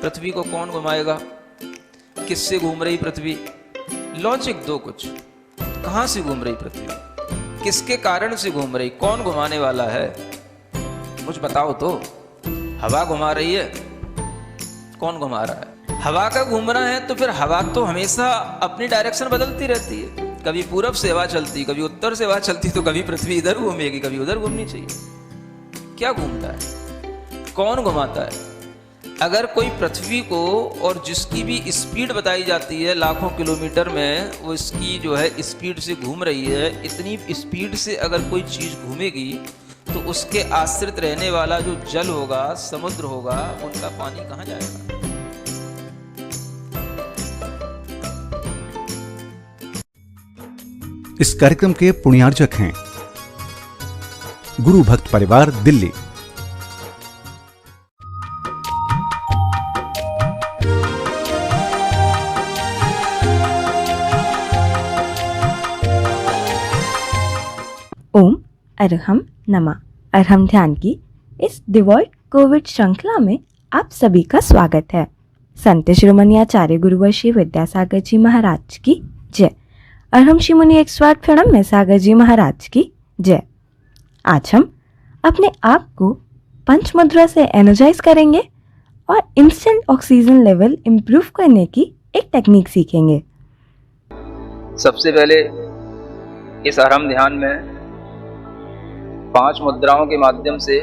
पृथ्वी को कौन घुमाएगा? किससे घूम रही पृथ्वी? लॉजिक दो कुछ। कहां से घूम रही पृथ्वी? किसके कारण से घूम रही? कौन घुमाने वाला है? कुछ बताओ तो। हवा घुमा रही है? कौन घुमा रहा है? हवा का घूमना है तो फिर हवा तो हमेशा अपनी डायरेक्शन बदलती रहती है। कभी पूरब से हवा चलती, कभी उत्तर से हवा चलती, तो कभी पृथ्वी इधर घूमेगी, कभी उधर घूमनी चाहिए। क्या घूमता है? कौन घुमाता है? अगर कोई पृथ्वी को, और जिसकी भी स्पीड बताई जाती है लाखों किलोमीटर में, वो इसकी जो है स्पीड से घूम रही है, इतनी स्पीड से अगर कोई चीज़ घूमेगी तो उसके आश्रित रहने वाला जो जल होगा, समुद्र होगा, उनका पानी कहाँ जाएगा? इस कार्यक्रम के पुण्यार्जक हैं गुरु भक्त परिवार, दिल्ली। ओम अरहम नमः। अरहम ध्यान की इस डिवॉइड कोविड श्रृंखला में आप सभी का स्वागत है। संत शिरोमणि आचार्य गुरुवर श्री विद्यासागर जी महाराज की जय। अरहम श्री मुनि एक स्वार्थ फिणम में सागर जी महाराज की जय। आज हम अपने आप को पंच मुद्रा से एनर्जाइज करेंगे और इंस्टेंट ऑक्सीजन लेवल इंप्रूव करने की एक टेक्निक सीखेंगे। सबसे पहले इस अरहम ध्यान में 5 मुद्राओं के माध्यम से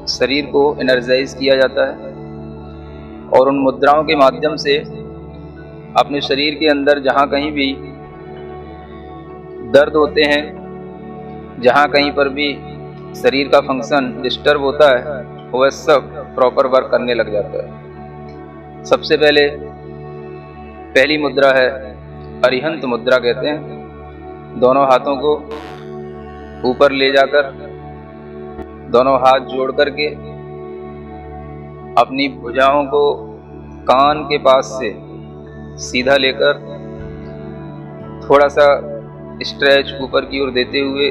शरीर को एनर्जाइज किया जाता है और उन मुद्राओं के माध्यम से अपने शरीर के अंदर जहाँ कहीं भी दर्द होते हैं, जहाँ कहीं पर भी शरीर का फंक्शन डिस्टर्ब होता है, वह सब प्रॉपर वर्क करने लग जाता है। सबसे पहली मुद्रा है अरिहंत मुद्रा कहते हैं। दोनों हाथों को ऊपर ले जाकर दोनों हाथ जोड़ करके अपनी भुजाओं को कान के पास से सीधा लेकर थोड़ा सा स्ट्रेच ऊपर की ओर देते हुए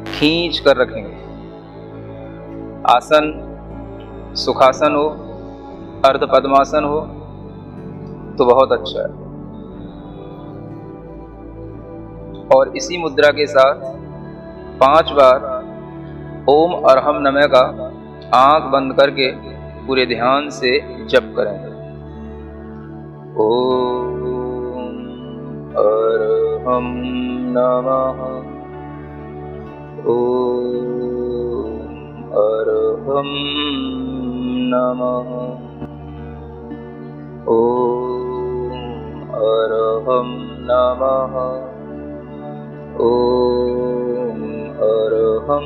खींच कर रखेंगे। आसन सुखासन हो, अर्ध पद्मासन हो तो बहुत अच्छा है। और इसी मुद्रा के साथ 5 बार ओम अरहम नमः का आंख बंद करके पूरे ध्यान से जप करेंगे। ओम अरहम नमः, ओम अरहम नमः, ओम अरहम नमः, ओम अरहम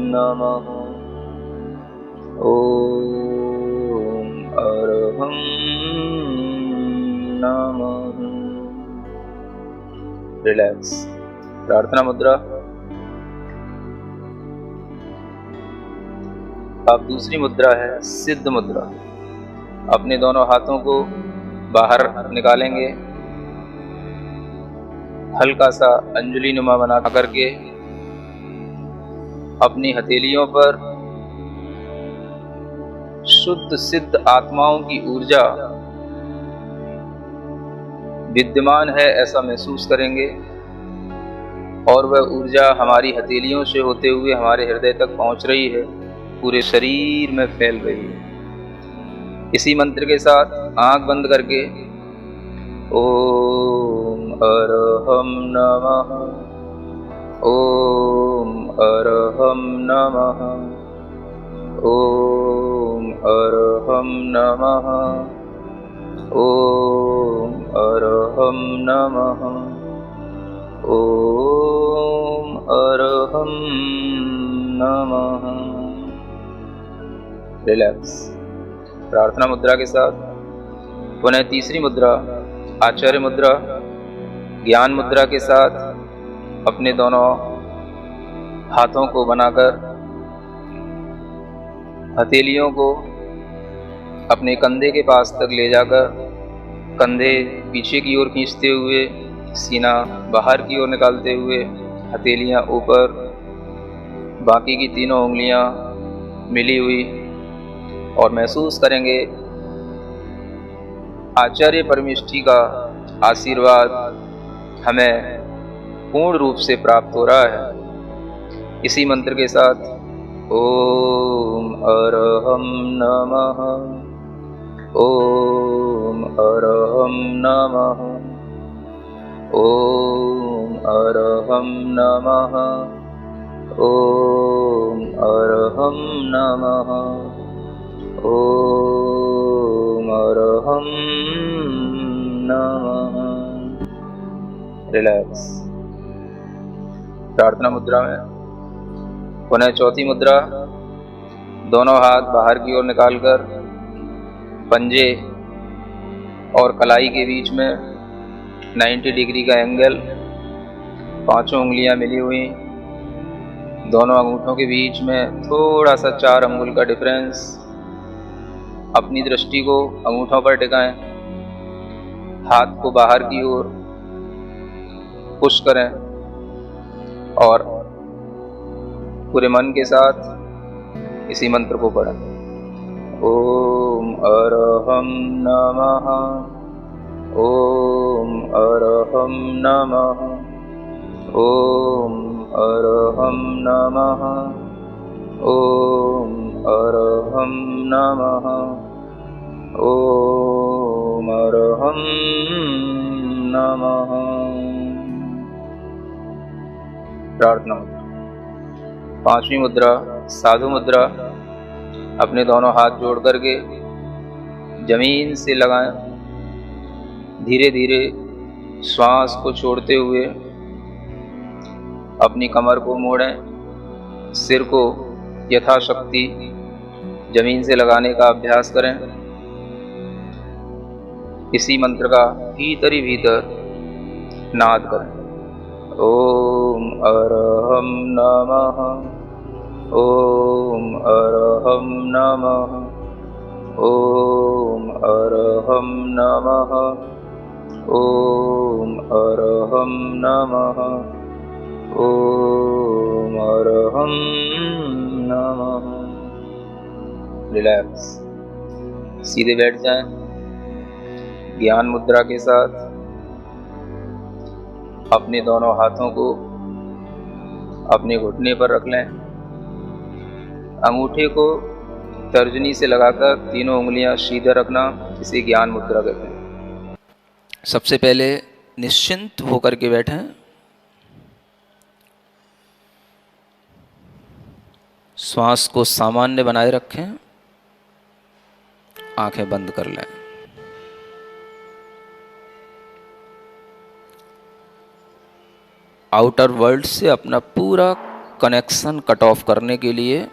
नमः, ओम अरहम नमः। रिलैक्स। प्रार्थना मुद्रा। अब दूसरी मुद्रा है सिद्ध मुद्रा। अपने दोनों हाथों को बाहर निकालेंगे, हल्का सा अंजलि नुमा बना करके अपनी हथेलियों पर शुद्ध सिद्ध आत्माओं की ऊर्जा विद्यमान है ऐसा महसूस करेंगे और वह ऊर्जा हमारी हथेलियों से होते हुए हमारे हृदय तक पहुंच रही है, पूरे शरीर में फैल रही है। इसी मंत्र के साथ आंख बंद करके ओम अरहम नमः, ओम अरहम नमः, ओम अरहम नमः, ओम अरहम नमः, ओम अरहम नमः। रिलैक्स। प्रार्थना मुद्रा के साथ पुनः तीसरी मुद्रा आचार्य मुद्रा, ज्ञान मुद्रा के साथ अपने दोनों हाथों को बनाकर हथेलियों को अपने कंधे के पास तक ले जाकर कंधे पीछे की ओर खींचते हुए, सीना बाहर की ओर निकालते हुए, हथेलियां ऊपर, बाकी की तीनों उंगलियां मिली हुई और महसूस करेंगे आचार्य परमेष्ठी का आशीर्वाद हमें पूर्ण रूप से प्राप्त हो रहा है। इसी मंत्र के साथ ओम अरहम नमः, ओम अरहम नमः, ओम अरहम नमः, ओम अरहम नमः, ओम अरहम नमः। रिलैक्स। प्रार्थना मुद्रा में पुनः चौथी मुद्रा, दोनों हाथ बाहर की ओर निकालकर पंजे और कलाई के बीच में 90 डिग्री का एंगल, पांचों उंगलियां मिली हुई, दोनों अंगूठों के बीच में थोड़ा सा 4 अंगुल का डिफरेंस। अपनी दृष्टि को अंगूठों पर टिकाएं, हाथ को बाहर की ओर पुश करें और पूरे मन के साथ इसी मंत्र को पढ़ें। ओम अरहम नमः, ओम अरहम नमः, ओम अरहम नमः, ओम अरहम नमः, ओम अरहम नमः। प्रार्थना मुद्रा। पांचवी मुद्रा साधु मुद्रा। अपने दोनों हाथ जोड़ करके जमीन से लगाएं। धीरे धीरे श्वास को छोड़ते हुए अपनी कमर को मोड़ें, सिर को यथाशक्ति जमीन से लगाने का अभ्यास करें। इसी मंत्र का भीतर ही भीतर नाद करें। ओम अरहम नमः, ओम अरहम नमः, ओम अरहम नमः, ओम अरहम नमः, ओम अरहम नमः। रिलैक्स। सीधे बैठ जाएं। ज्ञान मुद्रा के साथ अपने दोनों हाथों को अपने घुटने पर रख लें। अंगूठे को तर्जनी से लगाकर तीनों उंगलियां सीधा रखना, इसे ज्ञान मुद्रा कहते हैं। सबसे पहले निश्चिंत होकर के बैठें। श्वास को सामान्य बनाए रखें। आंखें बंद कर लें। आउटर वर्ल्ड से अपना पूरा कनेक्शन कट ऑफ करने के लिए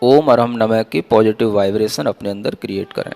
ओम अरहम नमः की पॉजिटिव वाइब्रेशन अपने अंदर क्रिएट करें।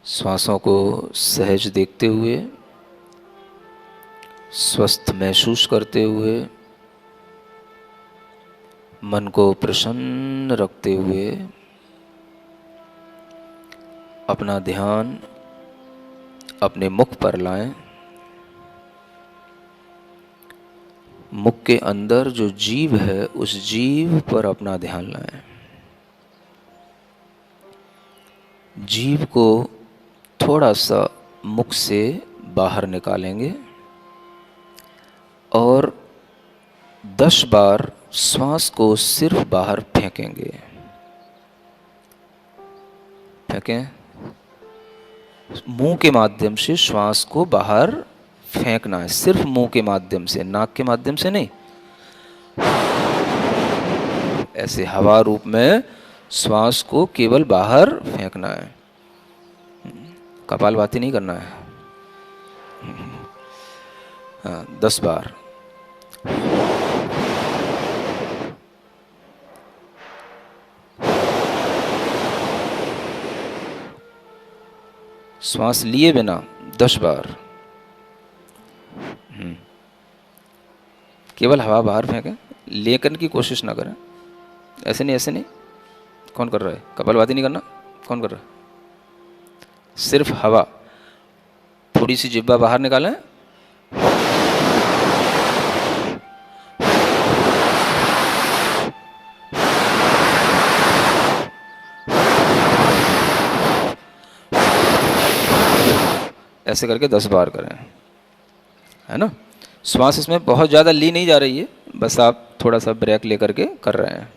श्वासों को सहज देखते हुए, स्वस्थ महसूस करते हुए, मन को प्रसन्न रखते हुए अपना ध्यान अपने मुख पर लाएं। मुख के अंदर जो जीभ है उस जीभ पर अपना ध्यान लाएं। जीभ को थोड़ा सा मुख से बाहर निकालेंगे और 10 बार श्वास को सिर्फ बाहर फेंकेंगे। फेंकें। मुंह के माध्यम से श्वास को बाहर फेंकना है, सिर्फ मुंह के माध्यम से, नाक के माध्यम से नहीं। ऐसे हवा रूप में श्वास को केवल बाहर फेंकना है, कपालभाति नहीं करना है। 10 बार। श्वास लिए बिना 10 बार। केवल हवा बाहर फेंकें, लेकर की कोशिश ना करें। ऐसे नहीं, ऐसे नहीं। कौन कर रहा है? कपालभाति नहीं करना। कौन कर रहा है? सिर्फ हवा, थोड़ी सी जिह्वा बाहर निकालें। ऐसे करके 10 बार करें, है ना। श्वास इसमें बहुत ज़्यादा ली नहीं जा रही है, बस आप थोड़ा सा ब्रेक लेकर के कर रहे हैं।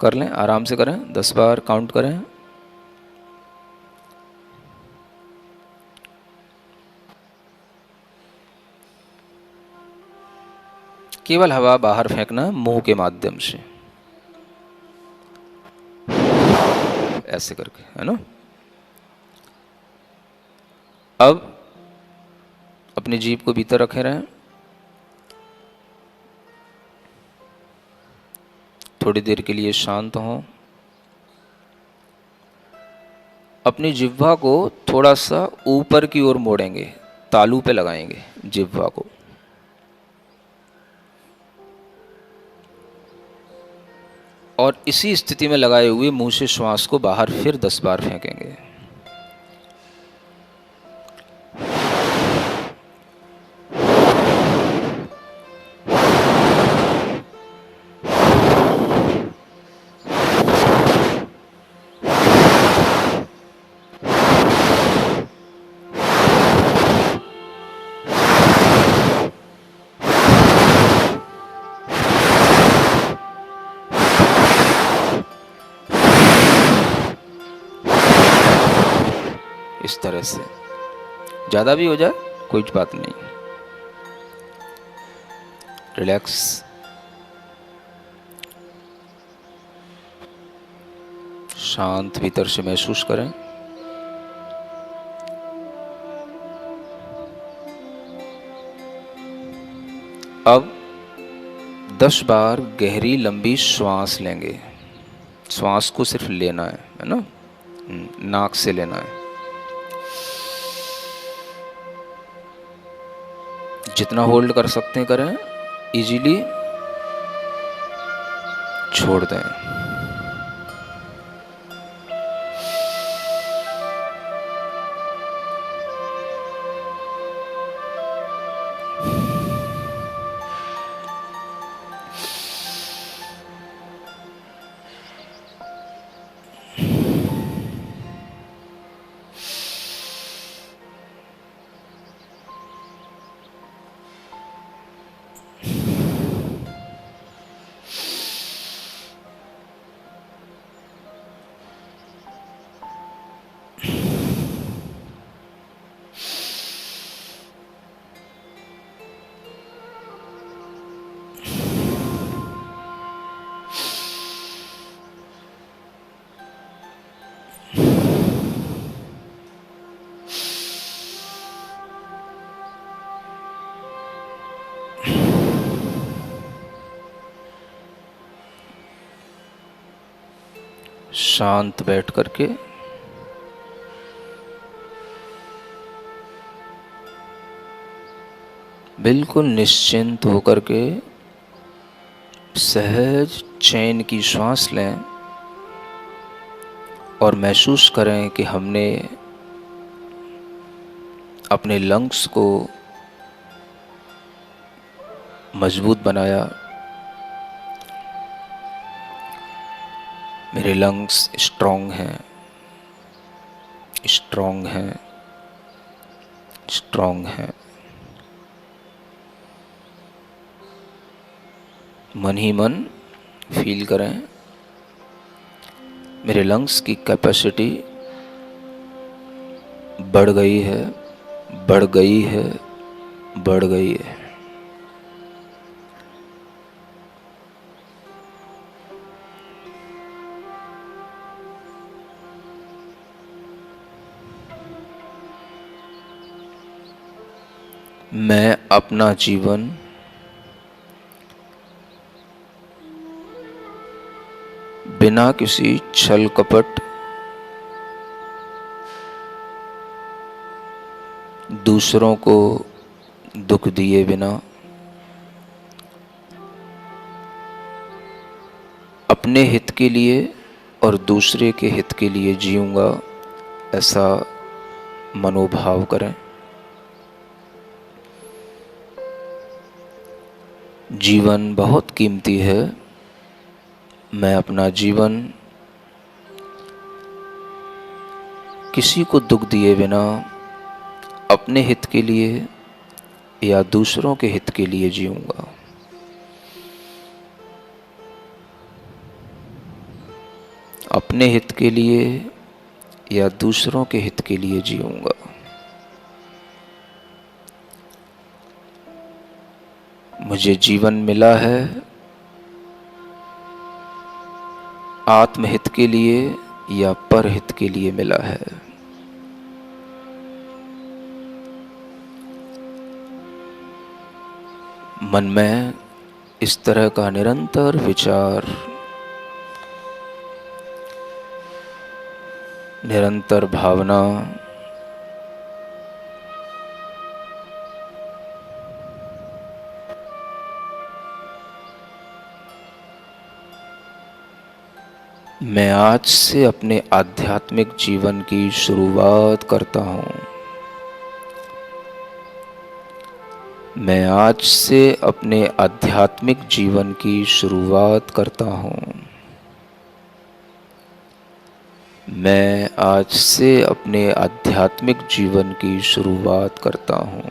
कर लें, आराम से करें, 10 बार काउंट करें। केवल हवा बाहर फेंकना मुंह के माध्यम से, ऐसे करके, है ना। अब अपनी जीभ को भीतर रखे रहें। थोड़ी देर के लिए शांत हों। अपनी जिह्वा को थोड़ा सा ऊपर की ओर मोड़ेंगे, तालू पे लगाएंगे जिह्वा को। और इसी स्थिति में लगाए हुए मुंह से श्वास को बाहर फिर 10 बार फेंकेंगे। इस तरह से, ज़्यादा भी हो जाए कोई बात नहीं। रिलैक्स। शांत भीतर से महसूस करें। अब 10 बार गहरी लंबी श्वास लेंगे। श्वास को सिर्फ लेना है ना, नाक से लेना है। जितना होल्ड कर सकते हैं करें, इजीली छोड़ दें। शांत बैठ करके बिल्कुल निश्चिंत होकर के सहज चैन की श्वास लें। और महसूस करें कि हमने अपने लंग्स को मजबूत बनाया। मेरे लंग्स स्ट्रॉन्ग हैं, स्ट्रॉन्ग हैं, स्ट्रॉन्ग हैं। मन ही मन फील करें, मेरे लंग्स की कैपेसिटी बढ़ गई है, बढ़ गई है, बढ़ गई है। मैं अपना जीवन बिना किसी छल कपट, दूसरों को दुख दिए बिना, अपने हित के लिए और दूसरे के हित के लिए जीऊंगा, ऐसा मनोभाव करें। जीवन बहुत कीमती है। मैं अपना जीवन किसी को दुख दिए बिना अपने हित के लिए या दूसरों के हित के लिए जीऊंगा। अपने हित के लिए या दूसरों के हित के लिए जीऊंगा। मुझे जीवन मिला है आत्महित के लिए या परहित के लिए मिला है। मन में इस तरह का निरंतर विचार, निरंतर भावना मैं आज से अपने आध्यात्मिक जीवन की शुरुआत करता हूँ। मैं आज से अपने आध्यात्मिक जीवन की शुरुआत करता हूँ। मैं आज से अपने आध्यात्मिक जीवन की शुरुआत करता हूँ।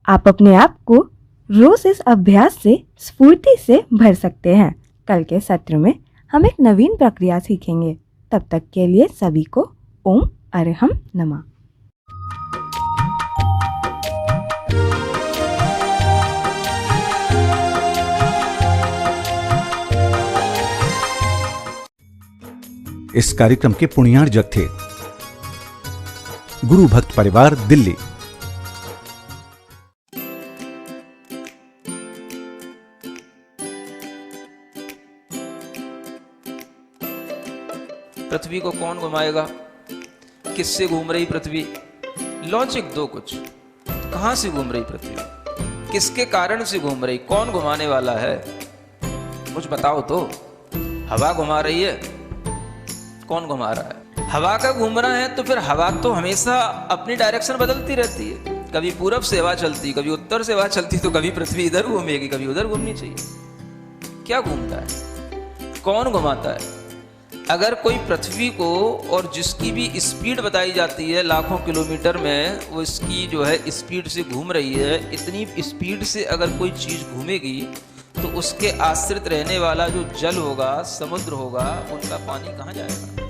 आप अपने आप को रोज इस अभ्यास से स्फूर्ति से भर सकते हैं। कल के सत्र में हम एक नवीन प्रक्रिया सीखेंगे। तब तक के लिए सभी को ओम अरहम नमः। इस कार्यक्रम के पुण्यार्जक थे गुरु भक्त परिवार, दिल्ली। पृथ्वी को कौन घुमाएगा? किससे घूम रही पृथ्वी? लॉजिक दो कुछ। कहां से घूम रही पृथ्वी? किसके कारण से घूम रही? कौन घुमाने वाला है? कुछ बताओ तो। हवा घुमा रही है? कौन घुमा रहा है? हवा का घूमना है तो फिर हवा तो हमेशा अपनी डायरेक्शन बदलती रहती है। कभी पूरब से हवा चलती, कभी उत्तर से हवा चलती, तो कभी पृथ्वी इधर घूमेगी, कभी उधर घूमनी चाहिए। क्या घूमता है? कौन घुमाता है? अगर कोई पृथ्वी को, और जिसकी भी स्पीड बताई जाती है लाखों किलोमीटर में, वो इसकी जो है स्पीड से घूम रही है, इतनी स्पीड से अगर कोई चीज़ घूमेगी तो उसके आश्रित रहने वाला जो जल होगा, समुद्र होगा, उनका पानी कहाँ जाएगा?